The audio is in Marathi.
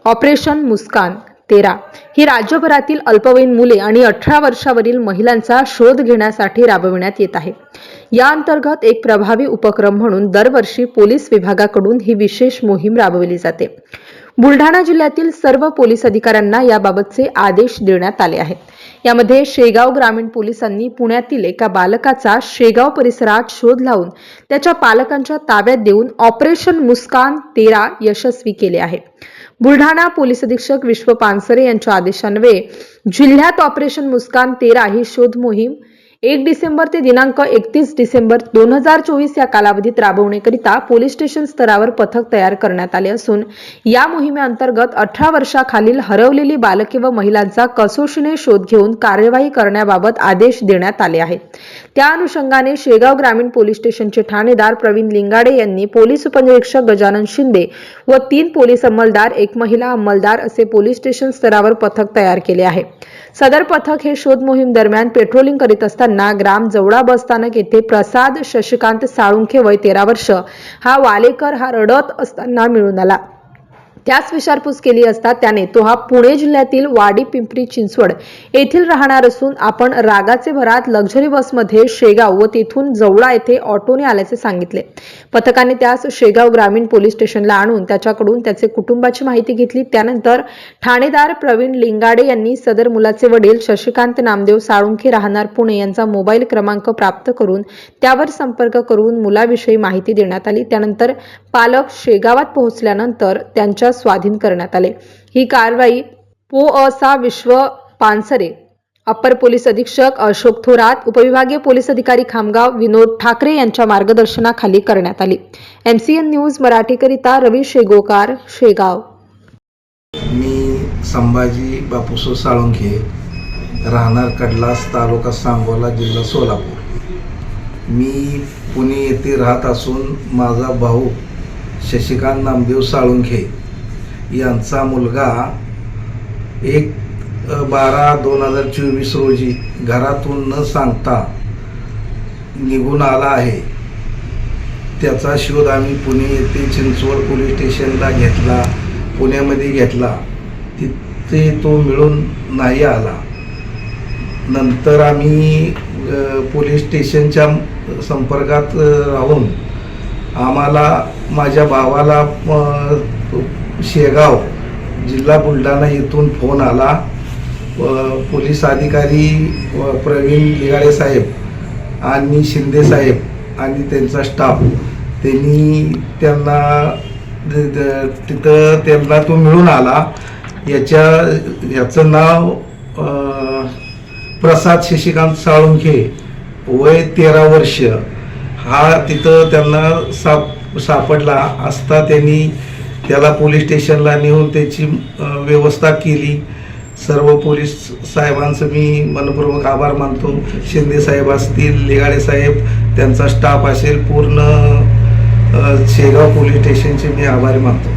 ऑपरेशन मुस्कान 13 ही राज्यभरातील अल्पवयीन मुले आणि 18 वर्षावरील महिलांचा शोध घेण्यासाठी राबविण्यात येत आहे। या अंतर्गत एक प्रभावी उपक्रम म्हणून दरवर्षी पोलीस विभागाकडून ही विशेष मोहीम राबवली जाते। बुलढाणा जिल्ह्यातील सर्व पोलीस अधिकाऱ्यांना याबाबतचे आदेश देण्यात आले आहेत। यामध्ये शेगाव ग्रामीण पोलिसांनी पुण्यातील एका बालकाचा शेगाव परिसरात शोध लावून त्याच्या पालकांच्या ताब्यात देऊन ऑपरेशन मुस्कान 13 यशस्वी केले आहे। बुलढाणा पोलीस अधीक्षक विश्व पानसरे यांच्या आदेशान्वये जिल्ह्यात ऑपरेशन मुस्कान 13 ही शोध मोहीम 1 डिसेंबर ते दिनांक 31 डिसेंबर 2024 या कालावधीत राबवण्याकरिता पोलीस स्टेशन स्तरावर पथक तयार करण्यात आले असून या मोहिमेअंतर्गत 18 वर्षाखालील हरवलेली बालके व महिलांचा कसोशीने शोध घेऊन कार्यवाही करण्याबाबत आदेश देण्यात आले आहेत। त्या अनुषंगाने शेगाव ग्रामीण पोलीस स्टेशनचे ठाणेदार प्रवीण लिंगाडे यांनी पोलीस उपनिरीक्षक गजानन शिंदे व 3 पोलीस अंमलदार, 1 महिला अंमलदार असे पोलीस स्टेशन स्तरावर पथक तयार केले आहे। सदर पथक हे शोध मोहीम दरम्यान पेट्रोलिंग करीत असताना ग्राम जवळा बस स्थानक येथे प्रसाद शशिकांत साळुंखे वय 13 वर्ष हा वालेकर हा रडत असताना मिळून आला। त्यास विचारपूस केली असता त्याने तो हा पुणे जिल्ह्यातील वाडी पिंपरी चिंचवड येथील राहणार असून आपण रागाचे भरात लक्झरी बसमध्ये शेगाव व तेथून जवळा येथे ऑटोने आल्याचे सांगितले। पथकाने त्यास शेगाव ग्रामीण पोलीस स्टेशनला आणून त्याच्याकडून त्याचे कुटुंबाची माहिती घेतली। त्यानंतर ठाणेदार प्रवीण लिंगाडे यांनी सदर मुलाचे वडील शशिकांत नामदेव साळुंखे राहणार पुणे यांचा मोबाईल क्रमांक प्राप्त करून त्यावर संपर्क करून मुलाविषयी माहिती देण्यात आली। त्यानंतर पालक शेगावात पोहोचल्यानंतर त्यांच्या स्वाधीन करण्यात आले। ही कारवाई पो.अ.सा. विश्व पानसरे, अप्पर पोलीस अधीक्षक अशोक थोरात, उपविभागीय पोलीस अधिकारी खामगाव विनोद ठाकरे यांच्या मार्गदर्शनाखाली करण्यात आली। MCN न्यूज मराठीकरिता रवी शेगोकार, शेगाव। मी संभाजी बापूसो साळुंखे, राहणार कडलास, तालुका सांगोला, जिल्हा सोलापूर। मी पुणे येथे राहत असून माझा भाऊ शशिकांत नामदेव साळुंखे यांचा मुलगा 1/12/2024 रोजी घरातून न सांगता निघून आला आहे। त्याचा शोध आम्ही पुणे येथे चिंचवड पोलीस स्टेशनला घेतला, पुण्यामध्ये घेतला, तिथे तो मिळून नाही आला। नंतर आम्ही पोलीस स्टेशनच्या संपर्कात राहून आम्हाला माझ्या भावाला शेगाव जिल्हा बुलढाणा येथून फोन आला। पोलीस अधिकारी प्रवीण लिंगाडे साहेब आणि शिंदे साहेब आणि त्यांचा स्टाफ त्यांना तिथं त्यांना तो मिळून आला। याचं नाव प्रसाद शशिकांत साळुंखे वय 13 वर्ष हा तिथं त्यांना सापडला असता त्यांनी त्याला पोलीस स्टेशनला नेऊन त्याची व्यवस्था केली। सर्व पोलीस साहेबांचं मी मनपूर्वक आभार मानतो। शिंदे साहेब असतील, लिगाडे साहेब, त्यांचा स्टाफ असेल, पूर्ण शेगाव पोलीस स्टेशनचे मी आभारी मानतो।